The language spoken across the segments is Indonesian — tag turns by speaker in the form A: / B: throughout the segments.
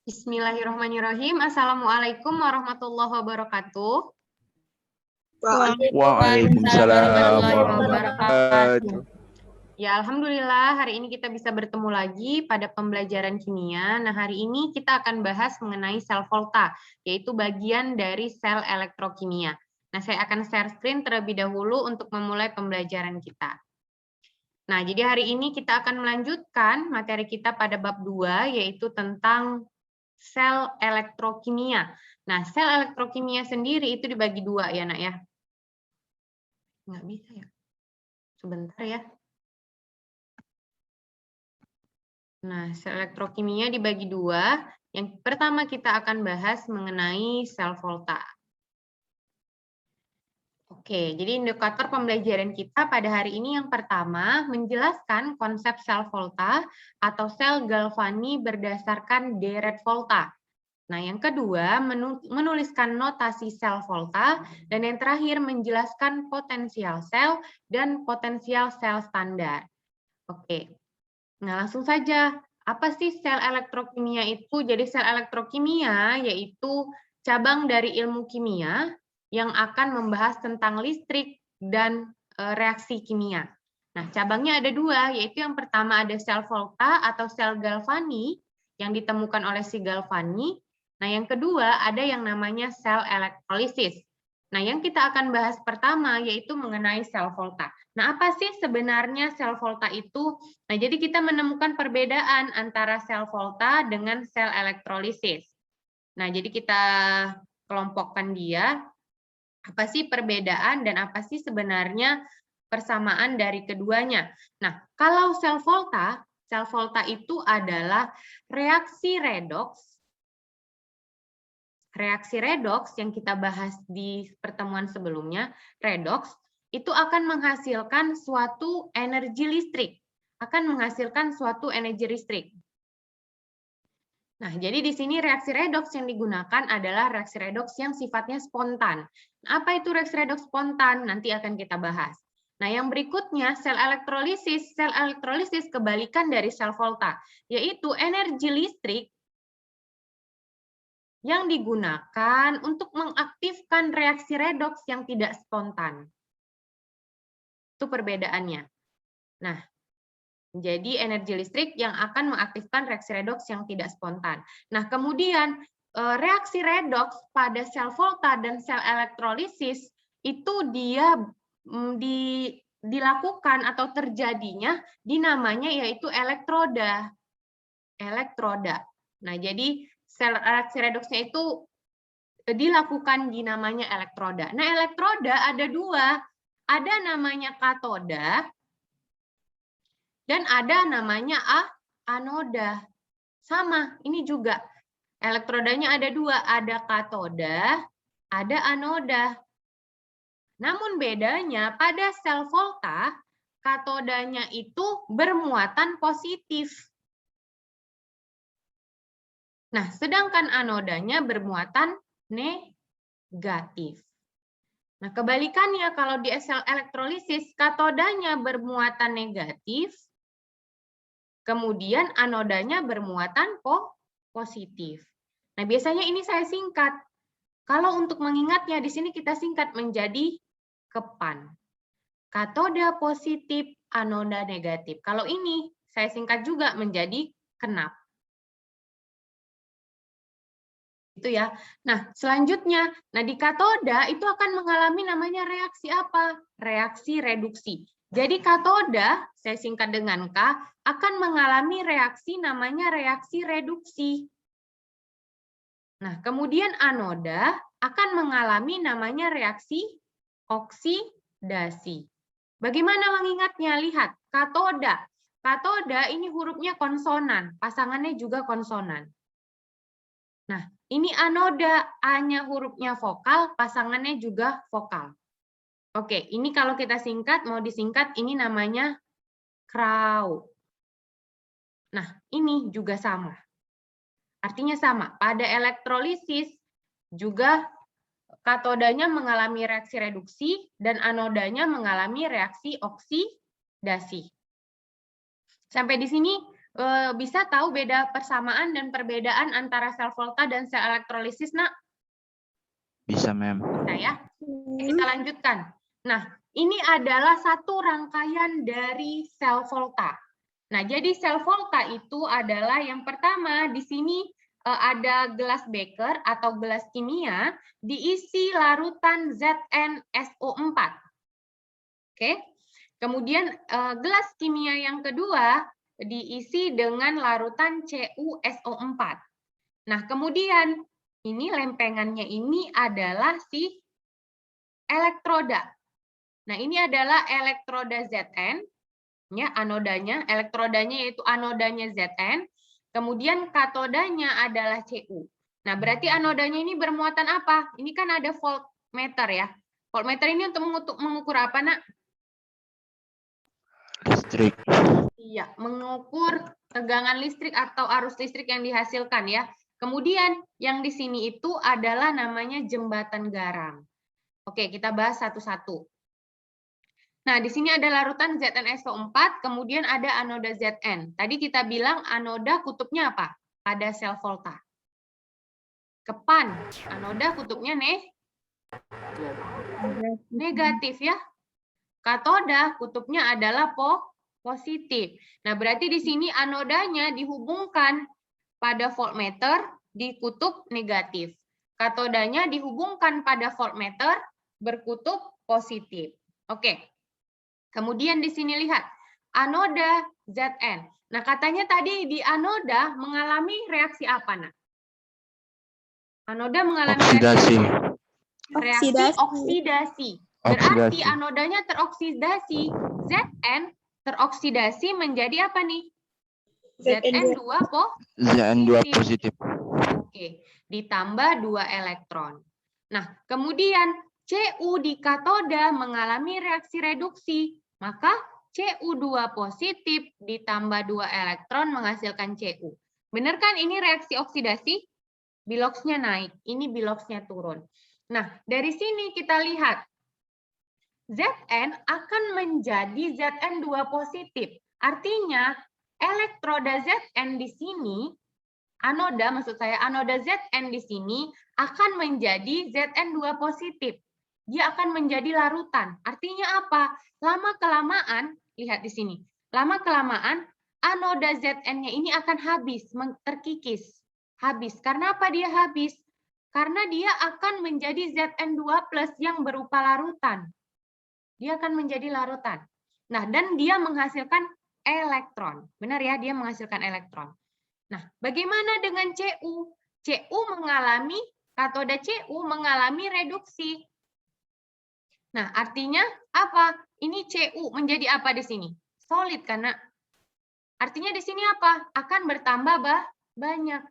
A: Bismillahirrahmanirrahim. Assalamualaikum warahmatullahi wabarakatuh.
B: Waalaikumsalam warahmatullahi wabarakatuh.
A: Ya, alhamdulillah hari ini kita bisa bertemu lagi pada pembelajaran kimia. Nah, hari ini kita akan bahas mengenai sel volta, yaitu bagian dari sel elektrokimia. Nah, saya akan share screen terlebih dahulu untuk memulai pembelajaran kita. Nah, jadi hari ini kita akan melanjutkan materi kita pada bab 2, yaitu tentang sel elektrokimia. Nah, sel elektrokimia sendiri itu dibagi dua ya, Nak ya. Nggak bisa ya. Sebentar ya. Nah, sel elektrokimia dibagi dua. Yang pertama kita akan bahas mengenai sel volta. Oke, jadi indikator pembelajaran kita pada hari ini yang pertama menjelaskan konsep sel volta atau sel galvani berdasarkan deret volta. Nah, yang kedua menuliskan notasi sel volta, dan yang terakhir menjelaskan potensial sel dan potensial sel standar. Oke, nah langsung saja. Apa sih sel elektrokimia itu? Jadi sel elektrokimia yaitu cabang dari ilmu kimia yang akan membahas tentang listrik dan reaksi kimia. Nah, cabangnya ada dua, yaitu yang pertama ada sel volta atau sel galvani yang ditemukan oleh si Galvani. Nah, yang kedua ada yang namanya sel elektrolisis. Nah, yang kita akan bahas pertama yaitu mengenai sel volta. Nah, apa sih sebenarnya sel volta itu? Nah, jadi kita menemukan perbedaan antara sel volta dengan sel elektrolisis. Nah, jadi kita kelompokkan dia. Apa sih perbedaan dan apa sih sebenarnya persamaan dari keduanya? Nah, kalau sel volta itu adalah reaksi redoks. Reaksi redoks yang kita bahas di pertemuan sebelumnya, redoks itu akan menghasilkan suatu energi listrik. Nah, jadi di sini reaksi redoks yang digunakan adalah reaksi redoks yang sifatnya spontan. Apa itu reaksi redoks spontan? Nanti akan kita bahas. Nah, yang berikutnya sel elektrolisis. Sel elektrolisis kebalikan dari sel volta, yaitu energi listrik yang digunakan untuk mengaktifkan reaksi redoks yang tidak spontan. Itu perbedaannya. Nah, jadi energi listrik yang akan mengaktifkan reaksi redoks yang tidak spontan. Nah, kemudian reaksi redoks pada sel volta dan sel elektrolisis itu dia dilakukan atau terjadinya dinamanya yaitu elektroda. Nah, jadi sel reaksi redoksnya itu dilakukan di namanya elektroda. Nah, elektroda ada dua. Ada namanya katoda dan ada namanya anoda. Sama, ini juga. Elektrodanya ada dua, ada katoda, ada anoda. Namun bedanya pada sel volta, katodanya itu bermuatan positif. Nah, sedangkan anodanya bermuatan negatif. Nah, kebalikannya kalau di sel elektrolisis, katodanya bermuatan negatif, kemudian anodanya bermuatan positif. Nah, biasanya ini saya singkat. Kalau untuk mengingatnya, di sini kita singkat menjadi KEPAN. Katoda positif, anoda negatif. Kalau ini, saya singkat juga menjadi KENAP. Itu ya. Nah, selanjutnya, di katoda itu akan mengalami namanya reaksi apa? Reaksi reduksi. Jadi katoda, saya singkat dengan K, akan mengalami reaksi namanya reaksi reduksi. Nah, kemudian anoda akan mengalami namanya reaksi oksidasi. Bagaimana mengingatnya? Lihat, katoda. Katoda ini hurufnya konsonan, pasangannya juga konsonan. Nah, ini anoda, A-nya hurufnya vokal, pasangannya juga vokal. Oke, ini kalau kita singkat, mau disingkat, ini namanya krau. Nah, ini juga sama. Artinya sama, pada elektrolisis juga katodanya mengalami reaksi reduksi dan anodanya mengalami reaksi oksidasi. Sampai di sini bisa tahu beda persamaan dan perbedaan antara sel volta dan sel elektrolisis, Nak?
B: Bisa, Mem.
A: Bisa ya. Kita lanjutkan. Nah, ini adalah satu rangkaian dari sel volta. Nah, jadi sel volta itu adalah yang pertama di sini ada gelas beker atau gelas kimia diisi larutan ZnSO4. Oke. Kemudian gelas kimia yang kedua diisi dengan larutan CuSO4. Nah, kemudian ini lempengannya ini adalah si elektroda. Nah, ini adalah elektroda Zn, ya, anodanya, elektrodanya yaitu anodanya Zn, kemudian katodanya adalah Cu. Nah, berarti anodanya ini bermuatan apa? Ini kan ada voltmeter ya. Voltmeter ini untuk mengukur apa, Nak?
B: Listrik.
A: Iya, mengukur tegangan listrik atau arus listrik yang dihasilkan ya. Kemudian yang di sini itu adalah namanya jembatan garam. Oke, kita bahas satu-satu. Nah, di sini ada larutan ZnSO4, kemudian ada anoda Zn. Tadi kita bilang anoda kutubnya apa? Pada sel volta. Kepan, anoda kutubnya negatif ya. Katoda kutubnya adalah positif. Nah, berarti di sini anodanya dihubungkan pada voltmeter di kutub negatif. Katodanya dihubungkan pada voltmeter berkutub positif. Oke. Kemudian di sini lihat anoda Zn. Nah, katanya tadi di anoda mengalami reaksi apa, Nak? Anoda mengalami
B: Oksidasi.
A: reaksi oksidasi. Berarti anodanya teroksidasi. Zn teroksidasi menjadi apa nih? Zn2
B: positif.
A: Oke, ditambah 2 elektron. Nah, kemudian Cu di katoda mengalami reaksi reduksi, maka Cu2 positif ditambah 2 elektron menghasilkan Cu. Benar kan ini reaksi oksidasi? Biloxnya naik, ini biloxnya turun. Nah, dari sini kita lihat Zn akan menjadi Zn2 positif. Artinya elektroda Zn di sini, anoda maksud saya, anoda Zn di sini akan menjadi Zn2 positif. Dia akan menjadi larutan. Artinya apa? Lama-kelamaan, lihat di sini. Lama-kelamaan, anoda Zn-nya ini akan habis, terkikis. Habis. Karena apa dia habis? Karena dia akan menjadi Zn2+ yang berupa larutan. Dia akan menjadi larutan. Nah, dan dia menghasilkan elektron. Benar ya, dia menghasilkan elektron. Nah, bagaimana dengan Cu? Cu mengalami, katoda Cu mengalami reduksi. Nah, artinya apa? Ini Cu menjadi apa di sini? Solid, karena artinya di sini apa? Akan bertambah banyak.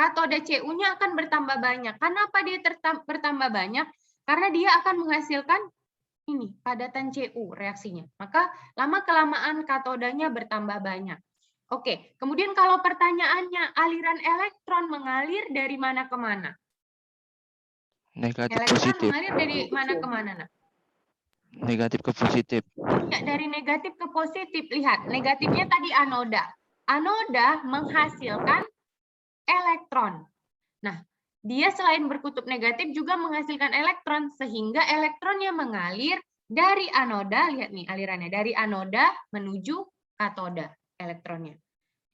A: Katoda Cu-nya akan bertambah banyak. Kenapa dia bertambah banyak? Karena dia akan menghasilkan ini, padatan Cu reaksinya. Maka lama-kelamaan katodanya bertambah banyak. Oke, kemudian kalau pertanyaannya, aliran elektron mengalir dari mana ke mana?
B: Negatif
A: Elektron
B: positif.
A: mengalir dari mana ke mana, Nak?
B: Negatif ke positif.
A: Ya, dari negatif ke positif. Lihat, negatifnya tadi anoda. Anoda menghasilkan elektron. Nah, dia selain berkutub negatif juga menghasilkan elektron, sehingga elektronnya mengalir dari anoda, lihat nih alirannya, dari anoda menuju katoda elektronnya.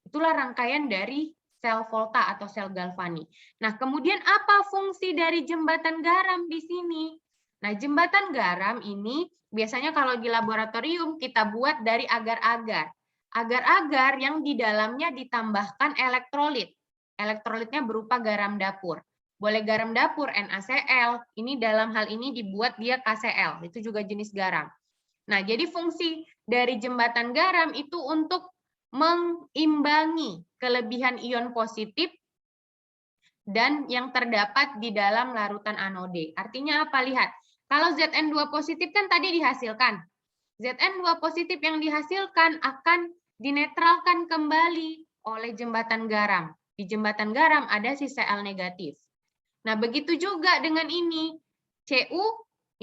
A: Itulah rangkaian dari sel volta atau sel galvani. Nah, kemudian apa fungsi dari jembatan garam di sini? Nah, jembatan garam ini biasanya kalau di laboratorium kita buat dari agar-agar. Agar-agar yang di dalamnya ditambahkan elektrolit. Elektrolitnya berupa garam dapur. Boleh garam dapur NaCl, ini dalam hal ini dibuat dia KCl, itu juga jenis garam. Nah, jadi fungsi dari jembatan garam itu untuk mengimbangi kelebihan ion positif dan yang terdapat di dalam larutan anode. Artinya apa? Lihat, kalau Zn2 positif kan tadi dihasilkan. Zn2 positif yang dihasilkan akan dinetralkan kembali oleh jembatan garam. Di jembatan garam ada si Cl negatif. Nah, begitu juga dengan ini. Cu,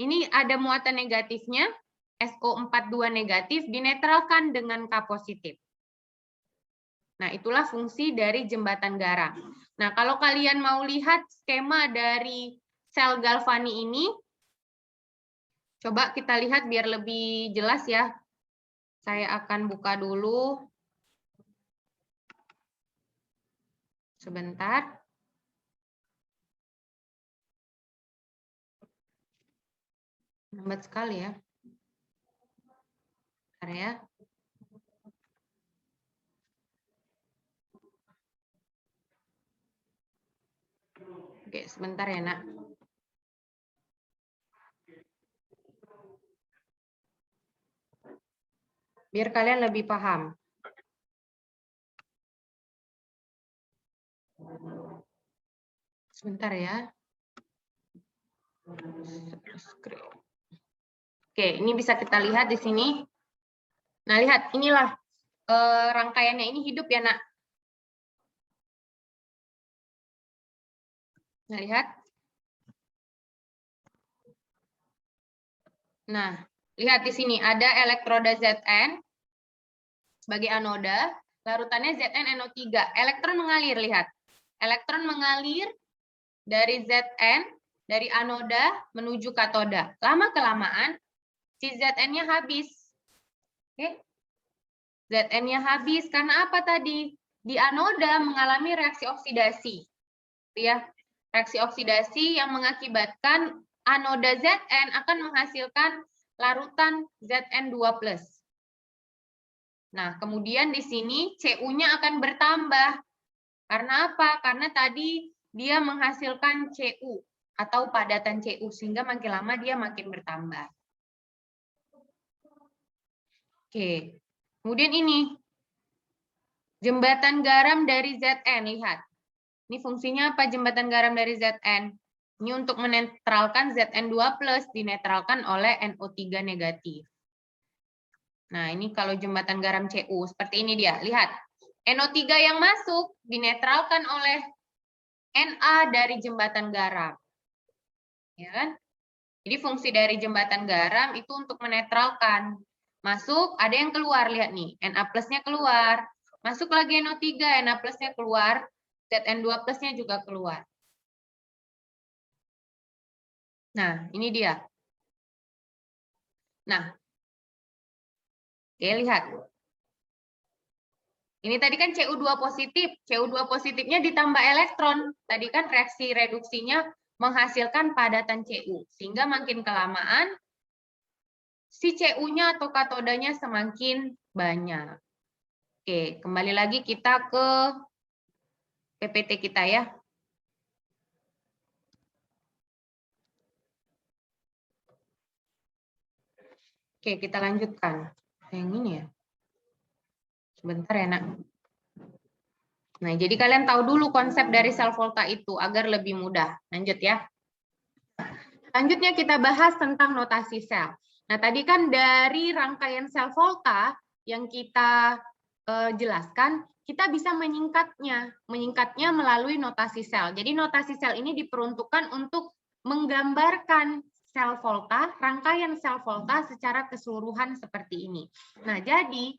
A: ini ada muatan negatifnya. SO42 negatif dinetralkan dengan K positif. Nah, itulah fungsi dari jembatan garam. Nah, kalau kalian mau lihat skema dari sel galvani ini, coba kita lihat biar lebih jelas ya. Saya akan buka dulu. Sebentar. Lambat sekali ya. Bentar ya. Oke, sebentar ya, Nak. Biar kalian lebih paham. Sebentar ya. Oke, ini bisa kita lihat di sini. Nah, lihat, inilah rangkaiannya ini hidup ya, Nak. Nah, lihat. Nah, lihat di sini ada elektroda Zn sebagai anoda, larutannya ZnNO3. Elektron mengalir, lihat. Elektron mengalir dari Zn, dari anoda menuju katoda. Lama-kelamaan, si Zn-nya habis. Oke. Zn-nya habis, karena apa tadi? Di anoda mengalami reaksi oksidasi. Ya, reaksi oksidasi yang mengakibatkan anoda Zn akan menghasilkan larutan Zn2+. Nah, kemudian di sini Cu-nya akan bertambah. Karena apa? Karena tadi dia menghasilkan Cu atau padatan Cu, sehingga makin lama dia makin bertambah. Oke. Kemudian ini, jembatan garam dari Zn, lihat. Ini fungsinya apa jembatan garam dari Zn? Ini untuk menetralkan Zn2+, dinetralkan oleh NO3 negatif. Nah, ini kalau jembatan garam Cu, seperti ini dia. Lihat, NO3 yang masuk dinetralkan oleh Na dari jembatan garam. Ya kan? Jadi fungsi dari jembatan garam itu untuk menetralkan. Masuk, ada yang keluar, lihat nih. Na+-nya keluar. Masuk lagi NO3, Na+-nya keluar. Zn2+-nya juga keluar. Nah, ini dia. Nah, oke, lihat. Ini tadi kan Cu2 positif. Cu2 positifnya ditambah elektron. Tadi kan reaksi reduksinya menghasilkan padatan Cu. Sehingga makin kelamaan, si Cu-nya atau katodanya semakin banyak. Oke, kembali lagi kita ke PPT kita ya. Oke, kita lanjutkan. Yang ini ya. Sebentar ya, Nak. Nah, jadi kalian tahu dulu konsep dari sel volta itu agar lebih mudah. Lanjut ya. Selanjutnya kita bahas tentang notasi sel. Nah, tadi kan dari rangkaian sel volta yang kita jelaskan, kita bisa menyingkatnya melalui notasi sel. Jadi notasi sel ini diperuntukkan untuk menggambarkan sel volta, rangkaian sel volta secara keseluruhan seperti ini. Nah, jadi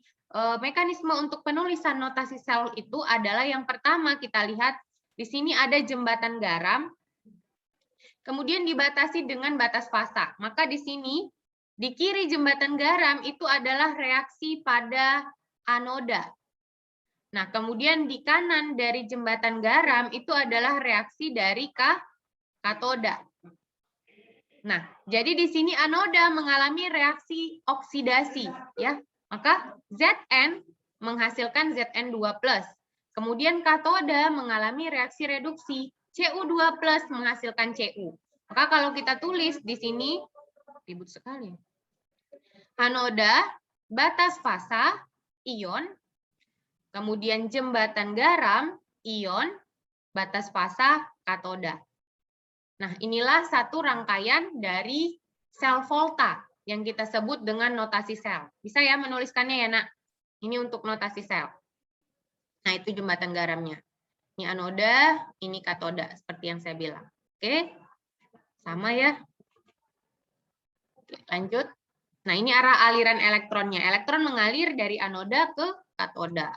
A: mekanisme untuk penulisan notasi sel itu adalah yang pertama kita lihat di sini ada jembatan garam, kemudian dibatasi dengan batas fasa. Maka di sini di kiri jembatan garam itu adalah reaksi pada anoda. Nah, kemudian di kanan dari jembatan garam itu adalah reaksi dari katoda. Nah, jadi di sini anoda mengalami reaksi oksidasi, ya. Maka Zn menghasilkan Zn2+. Kemudian katoda mengalami reaksi reduksi, Cu2+ menghasilkan Cu. Maka kalau kita tulis di sini, ribut sekali. Anoda, batas fasa, ion, kemudian jembatan garam, ion, batas fasa, katoda. Nah, inilah satu rangkaian dari sel volta yang kita sebut dengan notasi sel. Bisa ya menuliskannya ya, Nak? Ini untuk notasi sel. Nah, itu jembatan garamnya. Ini anoda, ini katoda, seperti yang saya bilang. Oke, sama ya. Oke, lanjut. Nah, ini arah aliran elektronnya. Elektron mengalir dari anoda ke katoda.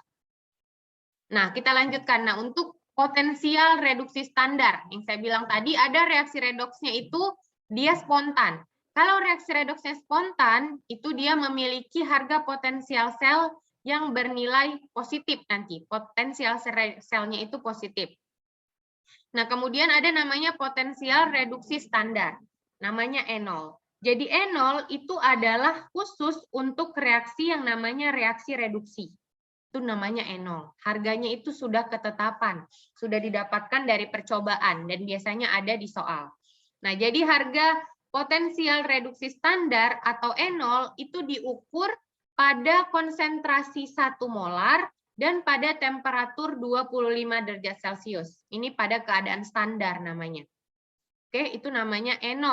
A: Nah, kita lanjutkan. Nah, untuk potensial reduksi standar, yang saya bilang tadi, ada reaksi redoksnya itu dia spontan. Kalau reaksi redoksnya spontan, itu dia memiliki harga potensial sel yang bernilai positif nanti. Potensial selnya itu positif. Nah, kemudian ada namanya potensial reduksi standar. Namanya E0. Jadi E0 itu adalah khusus untuk reaksi yang namanya reaksi reduksi. Itu namanya E0. Harganya itu sudah ketetapan, sudah didapatkan dari percobaan dan biasanya ada di soal. Nah, jadi harga potensial reduksi standar atau E0 itu diukur pada konsentrasi 1 molar dan pada temperatur 25 derajat Celcius. Ini pada keadaan standar namanya. Oke, itu namanya E0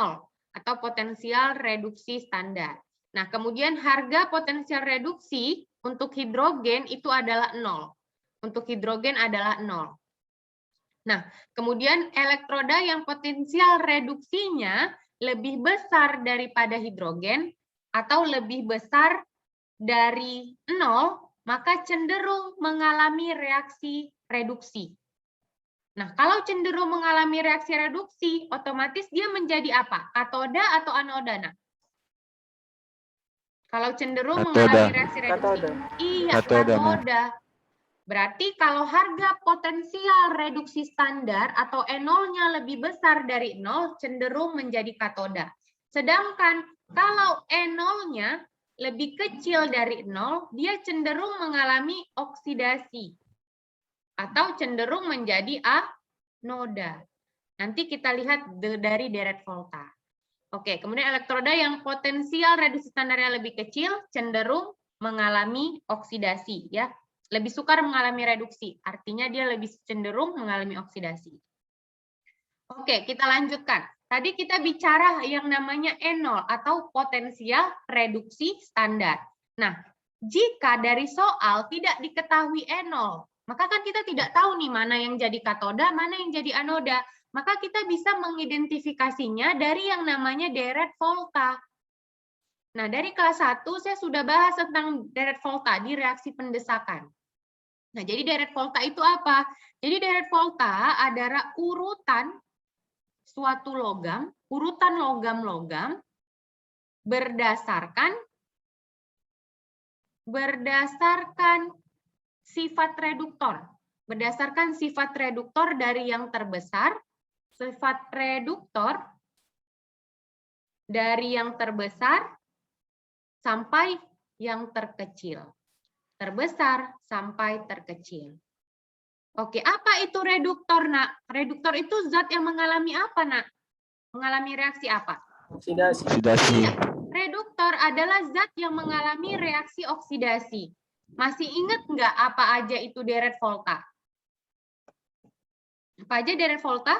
A: atau potensial reduksi standar. Nah, kemudian harga potensial reduksi untuk hidrogen itu adalah 0. Untuk hidrogen adalah 0. Nah, kemudian elektroda yang potensial reduksinya lebih besar daripada hidrogen atau lebih besar dari 0, maka cenderung mengalami reaksi reduksi. Nah, kalau cenderung mengalami reaksi reduksi, otomatis dia menjadi apa? Katoda atau anoda? Nah, kalau cenderung mengalami reaksi reduksi, iya, katoda. Berarti kalau harga potensial reduksi standar atau E0-nya lebih besar dari 0, cenderung menjadi katoda. Sedangkan kalau E0-nya lebih kecil dari 0, dia cenderung mengalami oksidasi atau cenderung menjadi anoda. Nanti kita lihat dari deret volta. Oke, kemudian elektroda yang potensial reduksi standarnya lebih kecil cenderung mengalami oksidasi, ya. Lebih sukar mengalami reduksi, artinya dia lebih cenderung mengalami oksidasi. Oke, kita lanjutkan. Tadi kita bicara yang namanya E0 atau potensial reduksi standar. Nah, jika dari soal tidak diketahui E0, maka kan kita tidak tahu nih mana yang jadi katoda, mana yang jadi anoda. Maka kita bisa mengidentifikasinya dari yang namanya deret volta. Nah, dari kelas 1 saya sudah bahas tentang deret volta di reaksi pendesakan. Nah, jadi deret volta itu apa? Jadi deret volta adalah urutan suatu logam, urutan logam-logam berdasarkan sifat reduktor. Berdasarkan sifat reduktor dari yang terbesar, sifat reduktor dari yang terbesar sampai yang terkecil. Terbesar sampai terkecil. Oke, apa itu reduktor, Nak? Reduktor itu zat yang mengalami apa, Nak? Mengalami reaksi apa?
C: Oksidasi.
A: Iya, reduktor adalah zat yang mengalami reaksi oksidasi. Masih ingat nggak apa aja itu deret volta? Apa aja deret volta?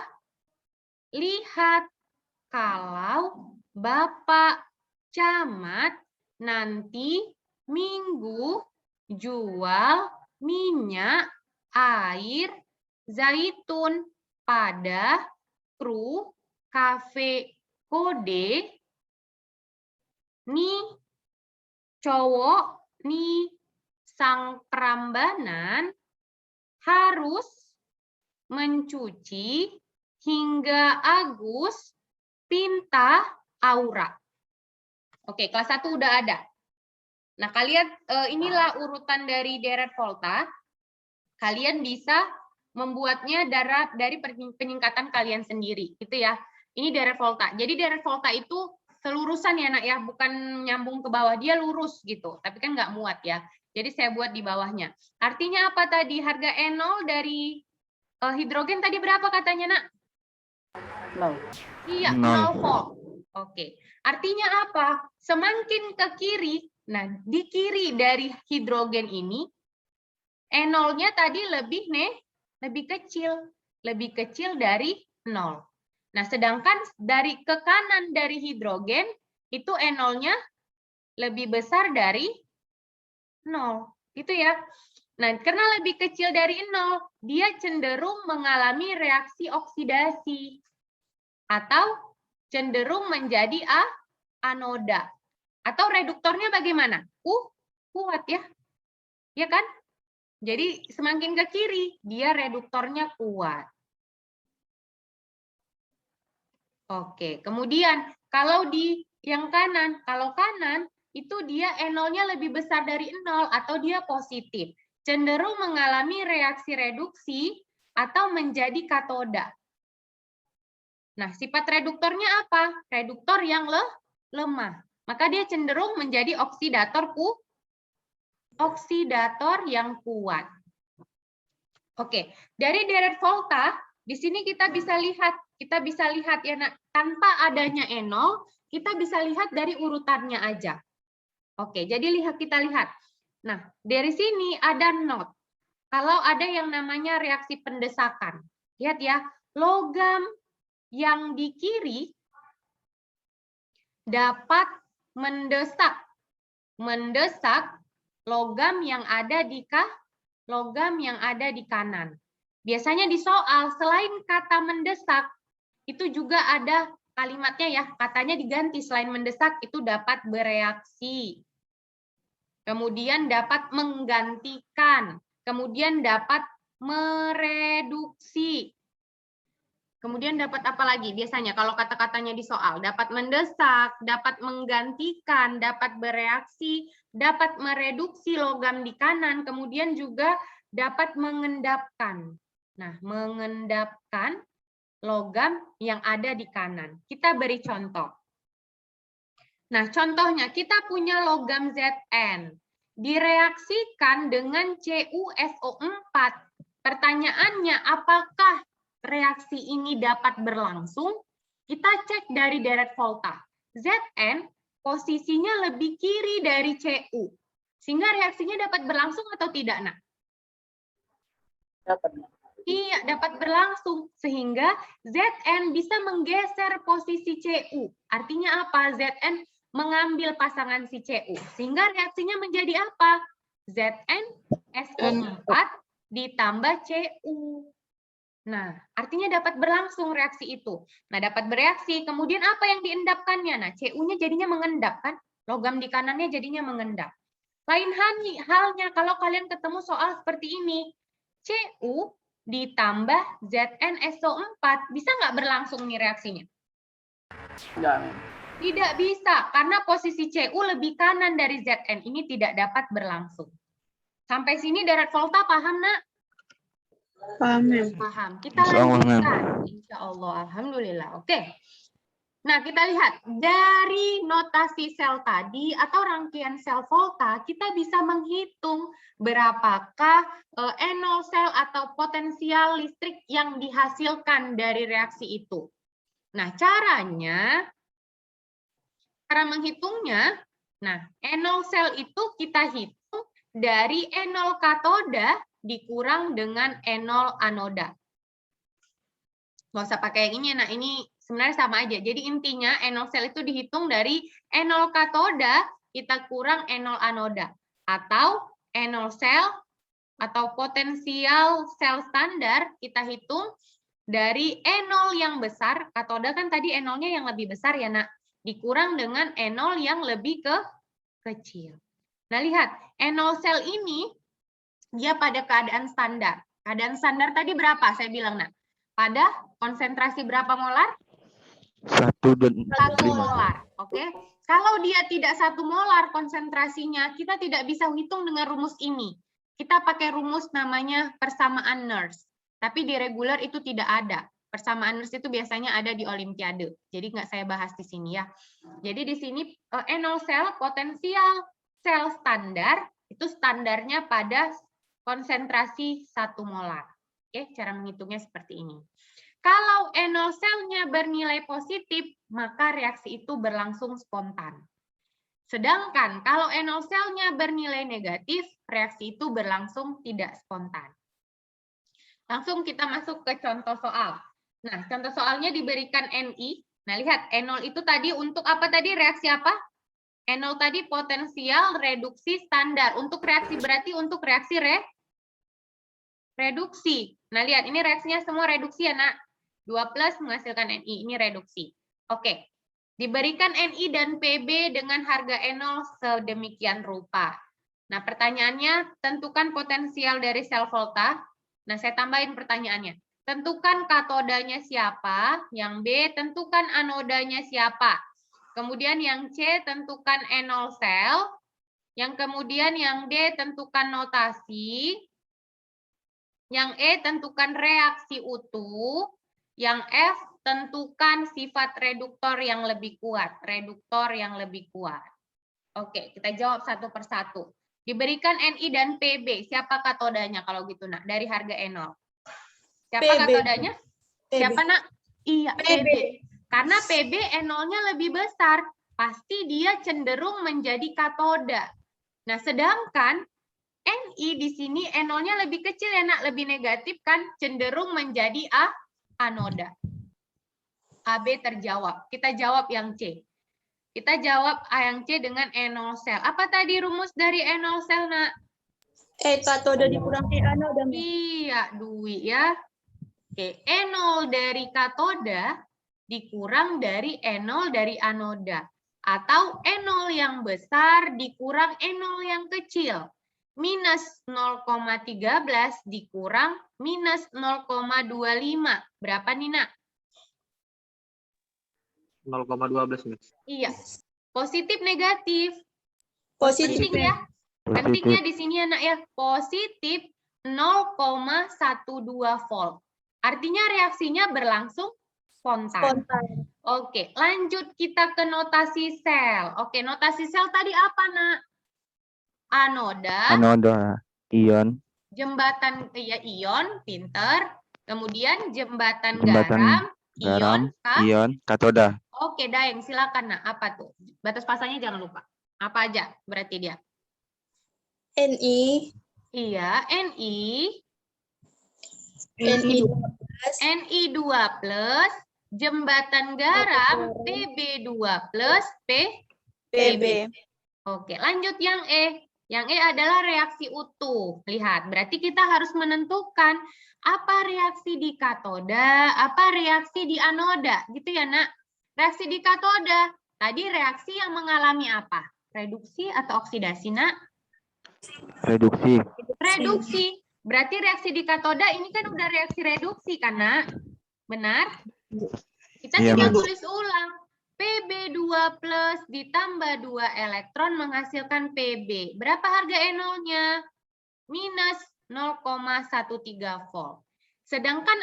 A: Lihat, kalau Bapak camat nanti minggu jual minyak air zaitun pada kru kafe kode, nih cowok nih sang perambanan harus mencuci hingga Agus tinta aura. Oke, kelas 1 udah ada. Nah, kalian inilah urutan dari deret volta. Kalian bisa membuatnya dari penyingkatan kalian sendiri, gitu ya. Ini deret volta. Jadi deret volta itu selurusan ya, Nak ya, bukan nyambung ke bawah, dia lurus gitu. Tapi kan nggak muat ya. Jadi saya buat di bawahnya. Artinya apa tadi? Harga E0 dari hidrogen tadi berapa katanya, Nak?
C: 0.
A: Iya, 0 volt. Oke. Artinya apa? Semakin ke kiri, nah di kiri dari hidrogen ini, E0-nya tadi lebih kecil dari 0. Nah, sedangkan dari ke kanan dari hidrogen, itu E0-nya lebih besar dari 0. Itu ya. Nah, karena lebih kecil dari 0, dia cenderung mengalami reaksi oksidasi. Atau cenderung menjadi anoda. Atau reduktornya bagaimana? Kuat ya. Ya kan? Jadi semakin ke kiri, dia reduktornya kuat. Oke, kemudian kalau di yang kanan, kalau kanan itu dia NO-nya lebih besar dari 0 atau dia positif. Cenderung mengalami reaksi reduksi atau menjadi katoda. Nah, sifat reduktornya apa? Reduktor yang lemah. Maka dia cenderung menjadi oksidator yang kuat. Oke, dari deret volta di sini kita bisa lihat ya nak, tanpa adanya enol, kita bisa lihat dari urutannya aja. Oke, jadi kita lihat. Nah, dari sini ada not. Kalau ada yang namanya reaksi pendesakan. Lihat ya, logam yang di kiri dapat mendesak logam yang ada di kanan. Biasanya di soal, selain kata mendesak, itu juga ada kalimatnya ya, katanya diganti, selain mendesak itu dapat bereaksi. Kemudian dapat menggantikan, kemudian dapat mereduksi. Kemudian dapat apa lagi? Biasanya kalau kata-katanya di soal, dapat mendesak, dapat menggantikan, dapat bereaksi, dapat mereduksi logam di kanan, kemudian juga dapat mengendapkan. Nah, mengendapkan logam yang ada di kanan. Kita beri contoh. Nah, contohnya kita punya logam Zn. Direaksikan dengan CuSO4. Pertanyaannya, apakah reaksi ini dapat berlangsung? Kita cek dari deret volta. Zn posisinya lebih kiri dari Cu. Sehingga reaksinya dapat berlangsung atau tidak, nak?
C: Dapat.
A: Iya, dapat berlangsung. Sehingga Zn bisa menggeser posisi Cu. Artinya apa? Zn mengambil pasangan si Cu. Sehingga reaksinya menjadi apa? ZnSO4 ditambah Cu. Nah, artinya dapat berlangsung reaksi itu. Nah, dapat bereaksi. Kemudian apa yang diendapkannya? Nah, Cu-nya jadinya mengendap kan? Logam di kanannya jadinya mengendap. Lain halnya kalau kalian ketemu soal seperti ini. Cu ditambah ZnSO4. Bisa nggak berlangsung nih reaksinya?
C: Enggak.
A: Tidak bisa, karena posisi Cu lebih kanan dari Zn. Ini tidak dapat berlangsung. Sampai sini deret volta paham, nak?
D: Paham, Mem.
A: Paham. Kita
B: Insyaallah, Mem.
A: lanjutkan. Insya Allah, alhamdulillah. Oke. Nah, kita lihat dari notasi sel tadi atau rangkaian sel volta, kita bisa menghitung berapakah enol sel atau potensial listrik yang dihasilkan dari reaksi itu. Nah, cara menghitungnya, nah, enol sel itu kita hitung dari enol katoda dikurang dengan enol anoda. Nggak usah pakai yang ini, nah ini sebenarnya sama aja. Jadi intinya enol sel itu dihitung dari enol katoda kita kurang enol anoda. Atau enol sel atau potensial sel standar kita hitung dari enol yang besar. Katoda kan tadi enolnya yang lebih besar ya, nak. Dikurang dengan enol yang lebih kecil. Nah, lihat, enol sel ini dia pada keadaan standar. Keadaan standar tadi berapa? Saya bilang, nak. Pada konsentrasi berapa molar?
B: 1 dan
A: 1
B: 5.
A: molar. Oke. Kalau dia tidak 1 molar konsentrasinya, kita tidak bisa hitung dengan rumus ini. Kita pakai rumus namanya persamaan Nernst. Tapi di reguler itu tidak ada. Persamaan Nernst itu biasanya ada di olimpiade. Jadi nggak saya bahas di sini ya. Jadi di sini enol sel potensial sel standar itu standarnya pada konsentrasi 1 molar. Oke, cara menghitungnya seperti ini. Kalau enol selnya bernilai positif, maka reaksi itu berlangsung spontan. Sedangkan kalau enol selnya bernilai negatif, reaksi itu berlangsung tidak spontan. Langsung kita masuk ke contoh soal. Nah, contoh soalnya diberikan Ni. Nah, lihat, enol itu tadi untuk apa tadi? Reaksi apa? Enol tadi potensial reduksi standar. Untuk reaksi berarti untuk reaksi reduksi. Nah, lihat, ini reaksinya semua reduksi ya, nak. 2+ menghasilkan Ni, ini reduksi. Oke. Diberikan Ni dan Pb dengan harga E0 sedemikian rupa. Nah, pertanyaannya, tentukan potensial dari sel volta. Nah, saya tambahin pertanyaannya. Tentukan katodanya siapa? Yang B, tentukan anodanya siapa? Kemudian yang C, tentukan E0 sel. Yang kemudian yang D, tentukan notasi. Yang E, tentukan reaksi utuh. Yang F, tentukan sifat reduktor yang lebih kuat. Reduktor yang lebih kuat. Oke, kita jawab satu persatu. Diberikan Ni dan Pb. Siapa katodanya kalau gitu, Nak? Dari harga E0. Siapa
E: PB.
A: katodanya?
E: PB.
A: Siapa, Nak? Iya,
E: PB.
A: Pb. Karena Pb E0-nya lebih besar. Pasti dia cenderung menjadi katoda. Nah, sedangkan Ni di sini E0-nya lebih kecil ya, Nak, lebih negatif kan, cenderung menjadi anoda. AB terjawab. Kita jawab yang C. Kita jawab A yang C dengan E0 sel. Apa tadi rumus dari E0 sel, Nak?
E: Katoda dikurang anoda.
A: Iya, Dwi ya. Oke, E0 dari katoda dikurang dari E0 dari anoda. Atau E0 yang besar dikurang E0 yang kecil. Minus 0,13 dikurang minus 0,25. Berapa nih, Nak?
C: 0,12 nih.
A: Iya. Positif negatif.
E: Positif.
A: Penting ya.
B: Positif.
A: Pentingnya di sini anak ya. Positif 0,12 volt. Artinya reaksinya berlangsung spontan. Oke, lanjut kita ke notasi sel. Oke, notasi sel tadi apa, Nak? Anoda.
B: Anoda, ion,
A: Jembatan ya ion, pinter. Kemudian jembatan
B: Jembatan
A: garam,
B: ion, katoda.
A: Oke, Daeng, silakan, Nak. Apa tuh? Batas pasangnya jangan lupa. Apa aja berarti dia?
E: Ni.
A: Iya, Ni.
E: Ni
A: 2 plus, jembatan garam, Pb2 plus,
E: PB.
A: Oke, lanjut yang E. Yang E adalah reaksi utuh. Lihat, berarti kita harus menentukan apa reaksi di katoda, apa reaksi di anoda. Gitu ya, Nak? Reaksi di katoda, tadi reaksi yang mengalami apa? Reduksi atau oksidasi, Nak?
B: Reduksi.
A: Reduksi. Berarti reaksi di katoda ini kan udah reaksi reduksi kan, Nak? Benar? Kita
B: Iya,
A: tinggal
B: Mas.
A: tulis ulang. Pb2 plus ditambah 2 elektron menghasilkan Pb. Berapa harga E0-nya? Minus 0,13 volt. Sedangkan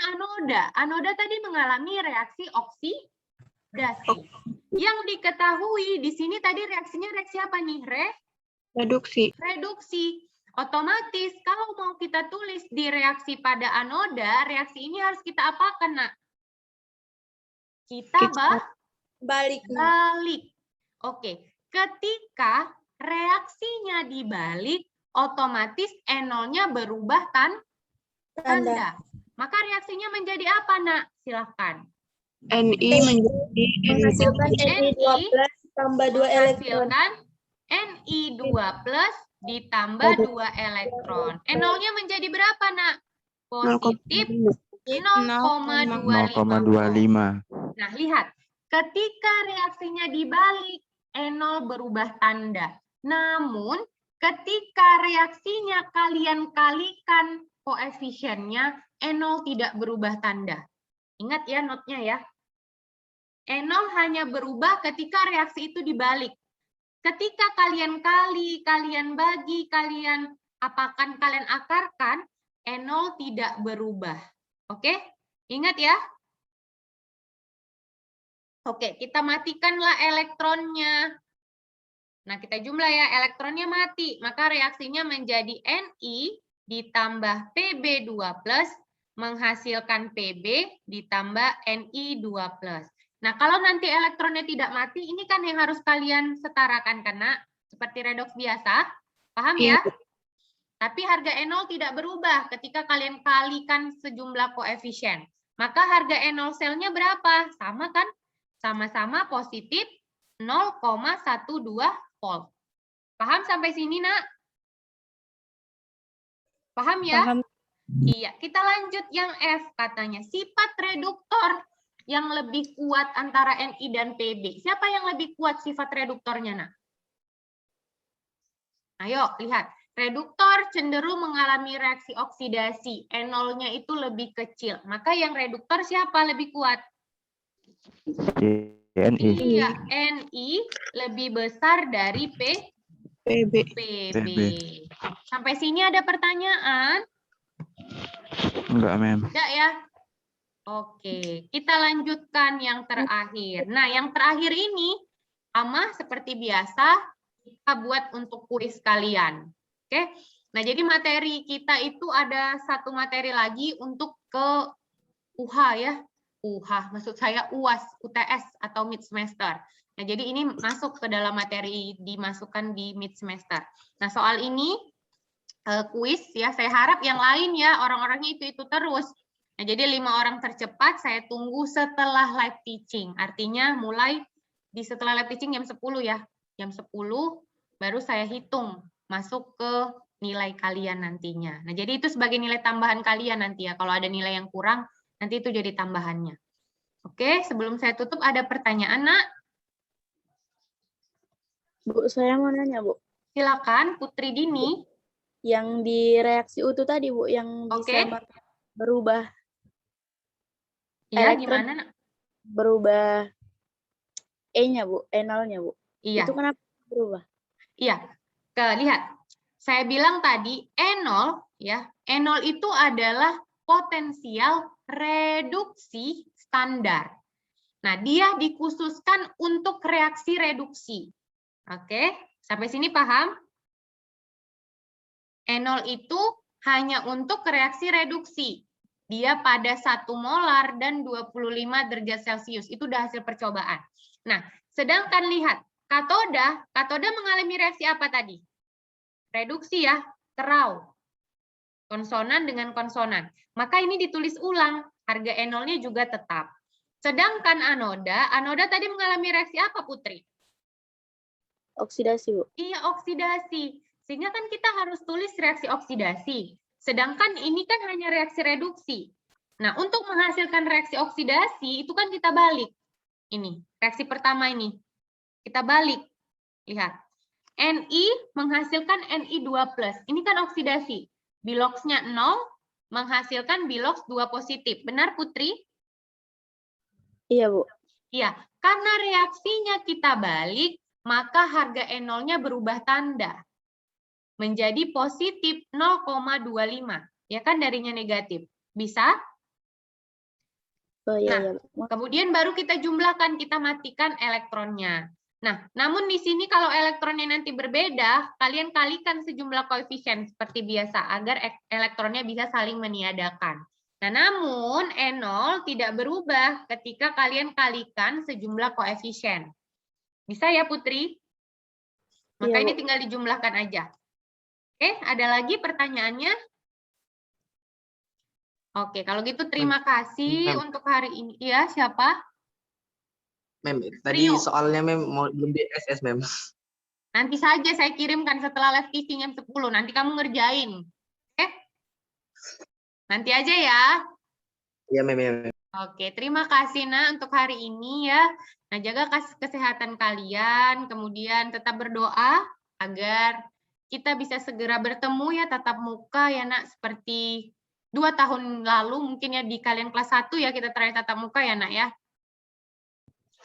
A: anoda tadi mengalami reaksi oksidasi. Yang diketahui di sini tadi reaksinya reaksi apa nih?
D: Reduksi.
A: Reduksi. Otomatis kalau mau kita tulis di reaksi pada anoda, reaksi ini harus kita apakan, Nak? Kita
E: Balik.
A: balik. Oke, ketika reaksinya dibalik, otomatis E0-nya berubah tanda. Maka reaksinya menjadi apa, Nak? Silahkan.
D: Ni menjadi
E: Menghasilkan Ni2 plus tambah 2 elektron.
A: Menghasilkan Ni2 plus ditambah 2 elektron. E0-nya menjadi berapa, Nak? Positif 0,25.
B: 0,25.
A: Nah, lihat. Ketika reaksinya dibalik, E0 berubah tanda. Namun, ketika reaksinya kalian kalikan koefisiennya, E0 tidak berubah tanda. Ingat ya notnya ya. E0 hanya berubah ketika reaksi itu dibalik. Ketika kalian kali, kalian bagi, kalian apakan, kalian akarkan, E0 tidak berubah. Oke? Ingat ya. Oke, kita matikanlah elektronnya. Nah, kita jumlah ya, elektronnya mati. Maka reaksinya menjadi Ni ditambah Pb2 plus menghasilkan Pb ditambah Ni2 plus. Nah, kalau nanti elektronnya tidak mati, ini kan yang harus kalian setarakan, karena seperti redoks biasa. Paham ya? Tapi harga E0 tidak berubah ketika kalian kalikan sejumlah koefisien. Maka harga E0 selnya berapa? Sama kan? Sama-sama positif 0,12 volt. Paham sampai sini, Nak? Paham ya?
E: Paham.
A: Iya, kita lanjut yang F katanya. Sifat reduktor. yang lebih kuat antara Ni dan Pb? Siapa yang lebih kuat sifat reduktornya, nak? Ayo, lihat. Reduktor cenderung mengalami reaksi oksidasi. N0-nya itu lebih kecil. Maka yang reduktor siapa lebih kuat?
B: Ni.
A: Iya, Ni lebih besar dari
D: PB.
A: Pb. Sampai sini ada pertanyaan?
B: Enggak, Mem.
A: Enggak ya? Oke, kita lanjutkan yang terakhir. Nah, yang terakhir ini sama seperti biasa kita buat untuk kuis kalian. Oke. Nah, jadi materi kita itu ada satu materi lagi untuk ke UH ya. UH, maksud saya UAS, UTS atau mid semester. Nah, jadi ini masuk ke dalam materi dimasukkan di mid semester. Nah, soal ini kuis ya, saya harap yang lain ya orang-orangnya itu terus. Nah, jadi 5 orang tercepat saya tunggu setelah live teaching. Artinya mulai di setelah live teaching jam 10 ya. Jam 10 baru saya hitung masuk ke nilai kalian nantinya. Nah, jadi itu sebagai nilai tambahan kalian nanti ya. Kalau ada nilai yang kurang, nanti itu jadi tambahannya. Oke, sebelum saya tutup ada pertanyaan, Nak?
E: Bu, saya mau nanya, Bu.
A: Silakan, Putri Dini.
E: Yang di reaksi utuh tadi, Bu, yang bisa berubah.
A: Iya,
E: elektron,
A: gimana, Nak?
E: Berubah E-nya, Bu, E0-nya, Bu.
A: Iya.
E: Itu kenapa berubah?
A: Iya. Lihat. Saya bilang tadi E0 ya. E0 itu adalah potensial reduksi standar. Nah, dia dikhususkan untuk reaksi reduksi. Oke, sampai sini paham? E0 itu hanya untuk reaksi reduksi. Dia pada 1 molar dan 25 derajat Celcius. Itu udah hasil percobaan. Nah, sedangkan lihat, katoda mengalami reaksi apa tadi? Reduksi ya, kerau. Konsonan dengan konsonan. Maka ini ditulis ulang, harga E0-nya juga tetap. Sedangkan anoda tadi mengalami reaksi apa, Putri?
E: Oksidasi, Bu.
A: Iya, oksidasi. Sehingga kan kita harus tulis reaksi oksidasi. Sedangkan ini kan hanya reaksi reduksi. Nah, untuk menghasilkan reaksi oksidasi, itu kan kita balik. Ini, reaksi pertama ini. Kita balik. Lihat. Ni menghasilkan Ni2+. Ini kan oksidasi. Biloxnya 0, menghasilkan bilox 2 positif. Benar, Putri?
E: Iya, Bu.
A: Iya, karena reaksinya kita balik, maka harga E0-nya berubah tanda. Menjadi positif 0,25. Ya kan darinya negatif. Bisa?
E: Oh, iya,
A: Nah,
E: iya.
A: kemudian baru kita jumlahkan, kita matikan elektronnya. Nah, namun di sini kalau elektronnya nanti berbeda, kalian kalikan sejumlah koefisien seperti biasa agar elektronnya bisa saling meniadakan. Nah, namun E0 tidak berubah ketika kalian kalikan sejumlah koefisien. Bisa ya, Putri? Maka
E: Iya,
A: ini
E: Bu.
A: tinggal dijumlahkan aja. Oke, ada lagi pertanyaannya? Oke, kalau gitu terima kasih untuk hari ini. Iya, siapa?
C: Mem, tadi
A: Rio.
C: soalnya belum di SS, Mem.
A: Nanti saja saya kirimkan setelah live teaching jam 10. Nanti kamu ngerjain. Oke? Nanti aja ya.
C: Iya, Mem.
A: Oke, terima kasih, Nak, untuk hari ini ya. Nah, jaga kesehatan kalian, kemudian tetap berdoa agar kita bisa segera bertemu ya tatap muka ya, Nak, seperti 2 tahun lalu mungkin ya di kalian kelas 1 ya kita terakhir tatap muka ya, Nak ya.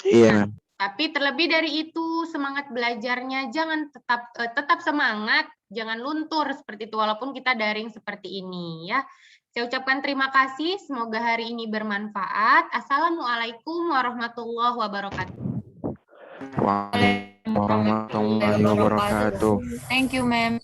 B: Iya, Mem.
A: Tapi terlebih dari itu semangat belajarnya jangan tetap semangat, jangan luntur seperti itu walaupun kita daring seperti ini ya. Saya ucapkan terima kasih, semoga hari ini bermanfaat. Assalamualaikum warahmatullahi wabarakatuh.
B: Waalaikumsalam warahmatullahi wabarakatuh.
D: Thank you, Ma'am.